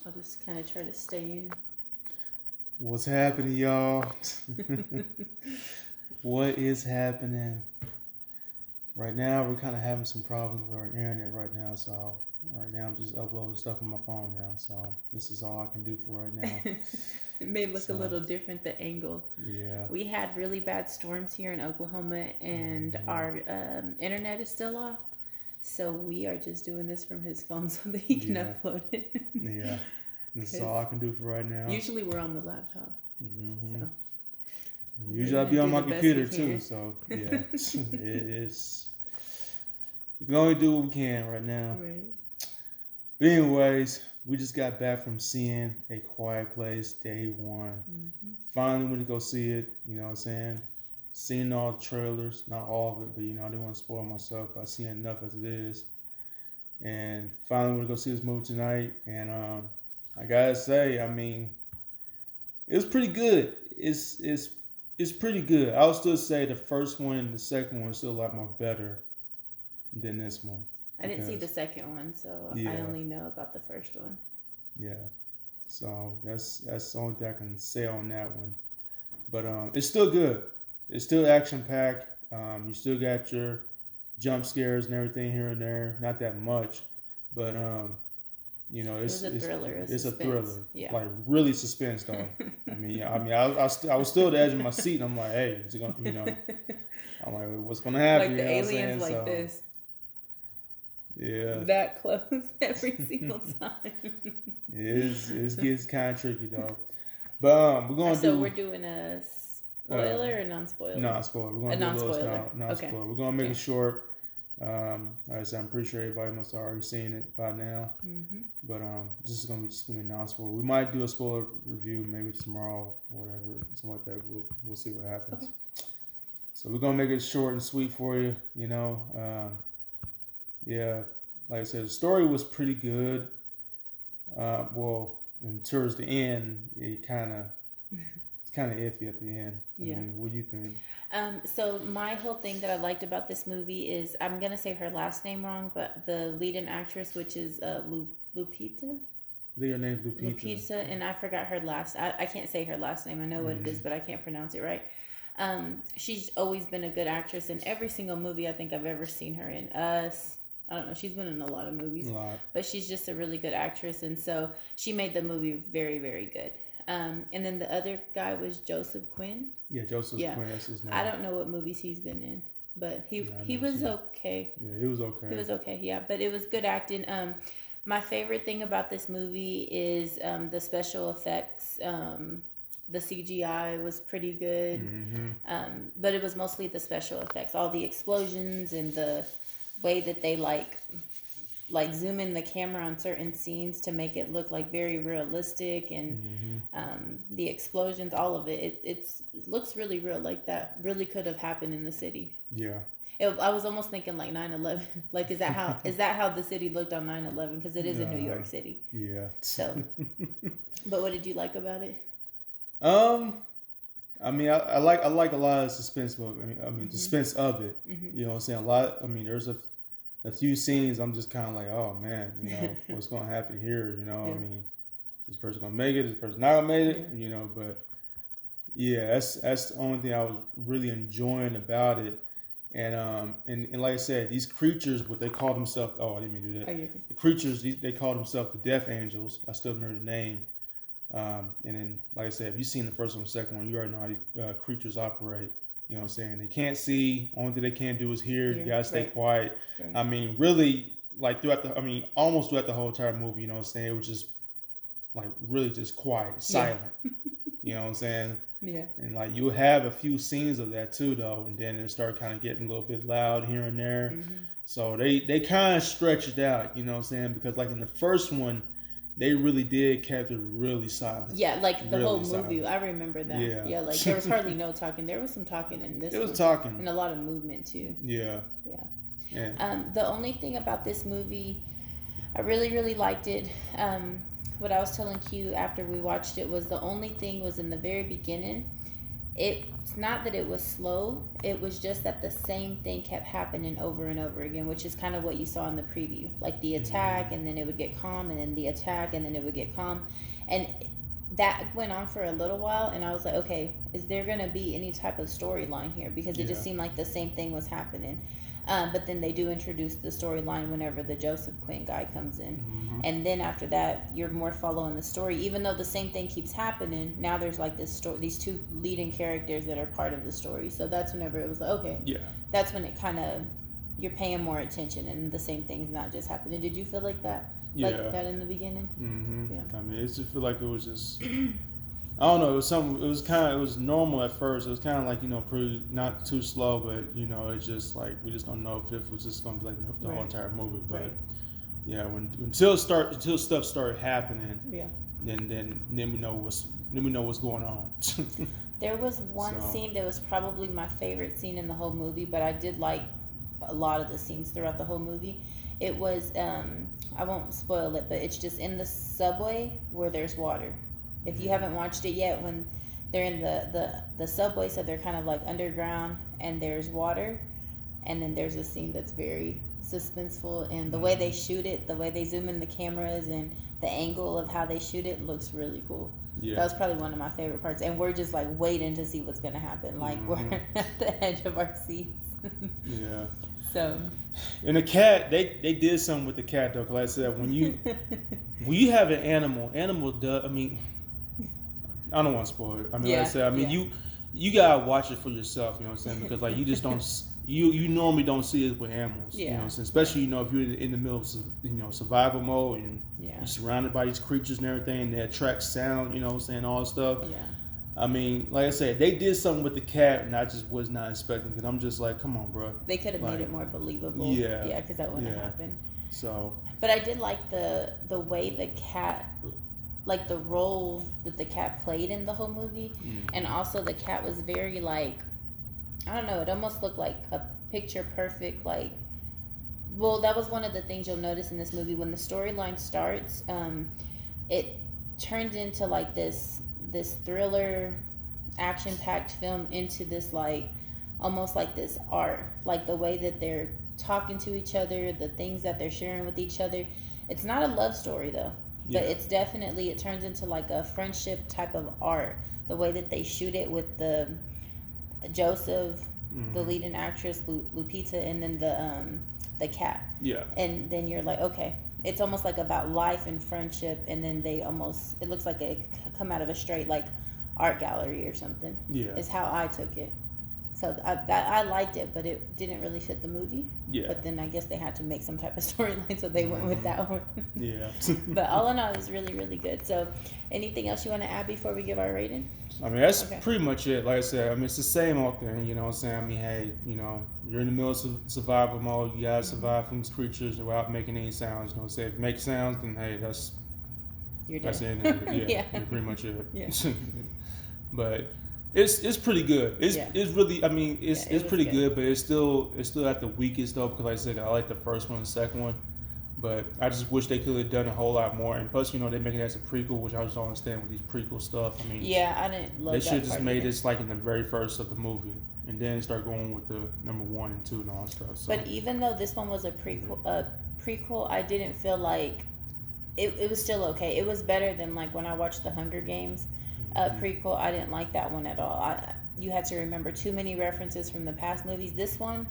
I'll just kind of try to stay in. What's happening, y'all? What is happening? Right now, we're kind of having some problems with our internet right now. So right now, I'm just uploading stuff on my phone now. So this is all I can do for right now. It may look a little different, the angle. Yeah. We had really bad storms here in Oklahoma, and our internet is still off. So we are just doing this from his phone so that he can upload it. Yeah. This is all I can do for right now. Usually we're on the laptop. Mm-hmm. So usually I'll be on my computer too. So yeah, it's we can only do what we can right now. Right. But anyways, we just got back from seeing A Quiet Place day one. Mm-hmm. Finally went to go see it. You know what I'm saying? Seeing all the trailers, not all of it, but I didn't want to spoil myself by seeing enough as it is. And finally went to go see this movie tonight. And I gotta say, I mean, it was pretty good. It's pretty good. I would still say the first one and the second one are still a lot more better than this one. I didn't see the second one, so I only know about the first one. Yeah. So that's the only thing I can say on that one. But it's still good. It's still action packed. You still got your jump scares and everything here and there. Not that much, but it's a thriller. It's a thriller. Yeah. Like really suspense though. I was still at the edge of my seat. And I'm like, hey, is it gonna, I'm like, what's gonna happen? Like the aliens, like this. Yeah. That close every single time. It gets kind of tricky though. But we're gonna So we're doing a spoiler or non-spoiler? Non-spoiler. We're gonna do non-spoiler. Non-spoiler. Okay. We're gonna make it short. Like I said, I'm pretty sure everybody must have already seen it by now. Mm-hmm. But this is gonna be non-spoiler. We might do a spoiler review maybe tomorrow, or whatever, something like that. We'll see what happens. Okay. So we're gonna make it short and sweet for you. Yeah, like I said, the story was pretty good. And towards the end, it's kind of iffy at the end. I mean, what do you think? So my whole thing that I liked about this movie is, I'm gonna say her last name wrong, but the lead-in actress, which is Lupita. I think her name's Lupita. Lupita, and I forgot her last. I can't say her last name. I know what it is, but I can't pronounce it right. She's always been a good actress in every single movie I think I've ever seen her in. I don't know. She's been in a lot of movies, but she's just a really good actress, and so she made the movie very, very good. And then the other guy was Joseph Quinn. Yeah, Joseph Quinn. That's his name. I don't know what movies he's been in, but he was okay. Yeah, he was okay. He was okay. Yeah, but it was good acting. My favorite thing about this movie is the special effects. The CGI was pretty good, but it was mostly the special effects, all the explosions and the way that they like zoom in the camera on certain scenes to make it look like very realistic, and the explosions, all of it. It looks really real. Like that really could have happened in the city. Yeah. I was almost thinking like 9/11. Like, is that how the city looked on 9/11? Because it is in New York City. Yeah. So, but what did you like about it? I mean, I like a lot of suspense movie. I mean, suspense of it. You know what I'm saying? A lot. I mean, there's a few scenes I'm just kind of like, oh man, what's going to happen here? I mean, this person gonna make it, this person not gonna make it, but yeah, that's the only thing I was really enjoying about it. And like I said, these creatures, what they call themselves, I didn't mean to do that. The creatures, they call themselves the Death Angels. I still remember the name. And then, like I said, if you've seen the first one, the second one, you already know how these creatures operate. You know what I'm saying? They can't see. Only thing they can do is hear. You gotta stay quiet. Right. I mean, really, like almost throughout the whole entire movie, you know what I'm saying? It was just like really just quiet, silent. You know what I'm saying? Yeah. And like you have a few scenes of that too, though, and then it start kind of getting a little bit loud here and there. So they kind of stretch it out. You know what I'm saying? Because like in the first one, they really did kept it really silent. Yeah, like the whole movie. I remember that. Yeah, like there was hardly no talking. There was some talking in this. There was talking. And a lot of movement too. Yeah. The only thing about this movie, I really, really liked it. What I was telling Q after we watched it was the only thing was in the very beginning, it's not that it was slow. It was just that the same thing kept happening over and over again, which is kind of what you saw in the preview. Like the attack, and then it would get calm, and then the attack, and then it would get calm. And that went on for a little while, and I was like, okay, is there going to be any type of storyline here? Because it just seemed like the same thing was happening. But then they do introduce the storyline whenever the Joseph Quinn guy comes in. Mm-hmm. And then after that, you're more following the story. Even though the same thing keeps happening, now there's like this these two leading characters that are part of the story. So that's whenever it was like, okay. Yeah. That's when it kind of, you're paying more attention and the same thing's not just happening. Did you feel like that? Yeah. Like that in the beginning? Mm-hmm. Yeah. I mean, it just feel like it was just... I don't know. It was something. It was normal at first. It was kind of like, pretty not too slow, but it's just like we just don't know if it was just gonna be like the whole entire movie. But yeah, until stuff started happening, then we know what's going on. There was one scene that was probably my favorite scene in the whole movie, but I did like a lot of the scenes throughout the whole movie. It was I won't spoil it, but it's just in the subway where there's water. If you haven't watched it yet, when they're in the subway, so they're kind of like underground and there's water, and then there's a scene that's very suspenseful, and the way they shoot it, the way they zoom in the cameras, and the angle of how they shoot it looks really cool. Yeah. That was probably one of my favorite parts, and we're just like waiting to see what's gonna happen. Like we're at the edge of our seats. Yeah. So. And the cat, they did something with the cat though, 'cause like I said, when you have an animal does. I mean. I don't want to spoil it. I mean, like I said, you gotta watch it for yourself. You know what I'm saying? Because like you just don't, you normally don't see it with animals. Yeah. You know what I'm saying? Especially if you're in the middle of survival mode and you're surrounded by these creatures and everything, and they attract sound. You know what I'm saying? All that stuff. Yeah. I mean, like I said, they did something with the cat, and I just was not expecting. Because I'm just like, come on, bro. They could have made it more believable. Yeah. Yeah, because that wouldn't have happened. So. But I did like the way the cat. Like the role that the cat played in the whole movie, and also the cat was very like, I don't know, it almost looked like a picture perfect, like, well, that was one of the things you'll notice in this movie. When the storyline starts, it turns into like this thriller, action-packed film into this like, almost like this art, like the way that they're talking to each other, the things that they're sharing with each other. It's not a love story though. But it's definitely, it turns into like a friendship type of art. The way that they shoot it with the Joseph, the leading actress, Lupita, and then the cat. Yeah. And then you're like, okay, it's almost like about life and friendship, and then it looks like it come out of a straight like art gallery or something. Yeah. Is how I took it. So I liked it, but it didn't really fit the movie. Yeah. But then I guess they had to make some type of storyline, so they went with that one. Yeah. But all in all, it was really, really good. So anything else you want to add before we give our rating? I mean, that's pretty much it. Like I said, I mean, it's the same old thing, you know what I'm saying? I mean, hey, you're in the middle of survival mode. You got to survive from these creatures without making any sounds. You know what I'm saying? If you make sounds, then hey, that's the end of it. Yeah. That's pretty much it. Yeah. But... It's pretty good. It's really, I mean, it's pretty good, but it's still at the weakest though, because like I said, I like the first one and the second one, but I just wish they could have done a whole lot more. And plus, they're making it as a prequel, which I just don't understand with these prequel stuff. I mean, I didn't love that. They should have just made this like in the very first of the movie, and then start going with the number 1 and 2 and all that stuff. So. But even though this one was a prequel, I didn't feel like it was still okay. It was better than like when I watched the Hunger Games. Prequel, I didn't like that one at all. You had to remember too many references from the past movies. This one,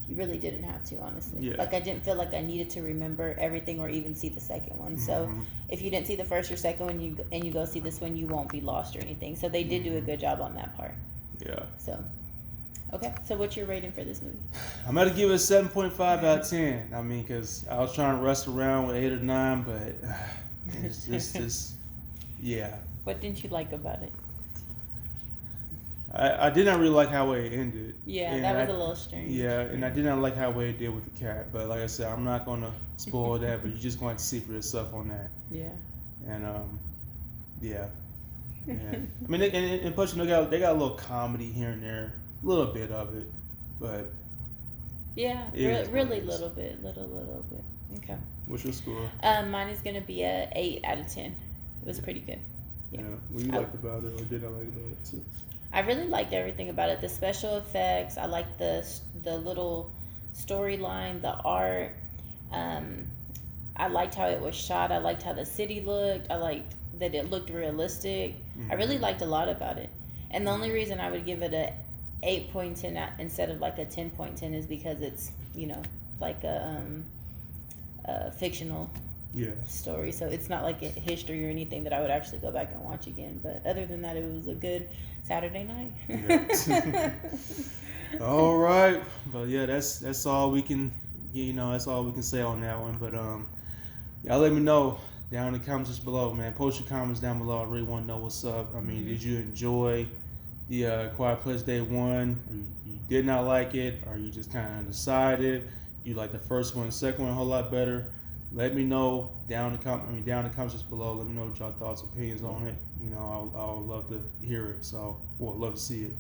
you really didn't have to, honestly. Yeah. Like I didn't feel like I needed to remember everything or even see the second one. So if you didn't see the first or second one, you go see this one, you won't be lost or anything. So they did do a good job on that part. Yeah. So, okay. So what's your rating for this movie? I'm going to give it a 7.5 out of 10. I mean, because I was trying to wrestle around with 8 or 9, but it's just, yeah. What didn't you like about it? I did not really like how it ended. Yeah, that was a little strange. Yeah, and I did not like how it did with the cat. But like I said, I'm not going to spoil that, but you're just going to see for yourself on that. Yeah. And, yeah. I mean, and plus, they got a little comedy here and there. A little bit of it. But. Yeah, really little bit. Little bit. Okay. What's your score? Mine is going to be a 8 out of 10. It was pretty good. Yeah. What you liked about it or did I like about it too? I really liked everything about it. The special effects. I liked the little storyline, the art. Um, I liked how it was shot. I liked how the city looked. I liked that it looked realistic. I really liked a lot about it. And the only reason I would give it a 8.10 instead of like a 10.10 is because it's, you know, like a fictional story. So it's not like a history or anything that I would actually go back and watch again. But other than that, it was a good Saturday night. Yeah. All right. But yeah, that's all we can, you know, that's all we can say on that one. But y'all let me know down in the comments below, man. Post your comments down below. I really want to know what's up. I mean, did you enjoy the Quiet Place Day 1? Or you did not like it? Or you just kind of undecided? You like the first one, the second one a whole lot better? Let me know down in the comments below. Let me know what y'all thoughts, opinions on it. You know, I'll love to hear it. So, well, love to see it.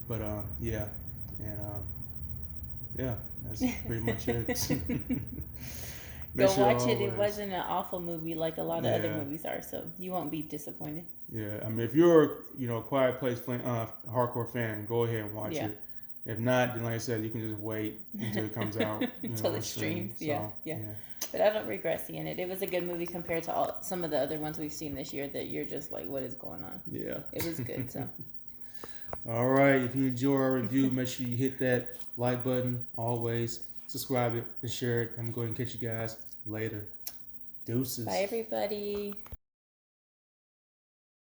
But yeah, and yeah, that's pretty much it. Go watch it. It wasn't an awful movie like a lot of other movies are, so you won't be disappointed. Yeah, I mean, if you're a Quiet Place hardcore fan, go ahead and watch it. If not, then like I said, you can just wait until it comes out. Until it streams. So, yeah. But I don't regret seeing it. It was a good movie compared to some of the other ones we've seen this year that you're just like, what is going on? Yeah. It was good, so. All right. If you enjoy our review, make sure you hit that like button. Always subscribe it and share it. I'm going to catch you guys later. Deuces. Bye, everybody.